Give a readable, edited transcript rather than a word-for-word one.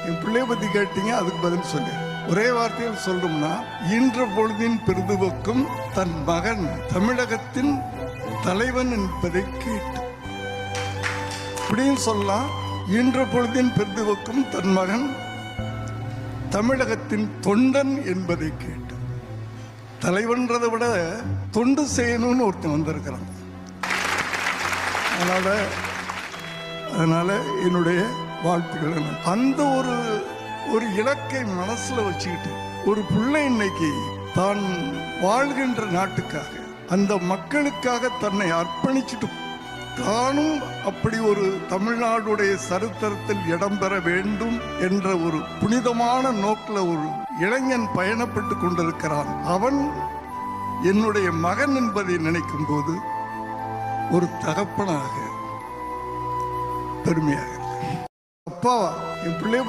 என் பிள்ளைய பத்தி கேட்டீங்க, அதுக்கு பதில் சொல்லு. ஒரே வார்த்தையில் சொல்லணும்னா, ஈன்ற பொழுதின் பெருதுவக்கும் தன் மகன் தமிழகத்தின் தலைவன் என்பதை கேட்டு இப்படியும் சொல்லலாம். ஈன்ற பொழுதின் பெருதுவக்கும் தன் மகன் தமிழகத்தின் தொண்டன் என்பதை கேட்டு. தலைவன்றதை விட தொண்டு செய்யணும்னு ஒருத்தன் வந்திருக்கிறான். அதனால என்னுடைய வாழ்த்துக்கள். அந்த ஒரு இலக்கை மனசுல வச்சுக்கிட்டு ஒரு பிள்ளை இன்னைக்கு தான் வாழ்கின்ற நாட்டுக்காக, அந்த மக்களுக்காக தன்னை அர்ப்பணிச்சுட்டு தானும் அப்படி ஒரு தமிழ்நாடுடைய சரித்திரத்தில் இடம்பெற வேண்டும் என்ற ஒரு புனிதமான நோக்கில் ஒரு இளைஞன் பயணப்பட்டு கொண்டிருக்கிறான். அவன் என்னுடைய மகன் என்பதை நினைக்கும் போது ஒரு தகப்பனாக பெருமையாக. அப்பா, என் பிள்ளைய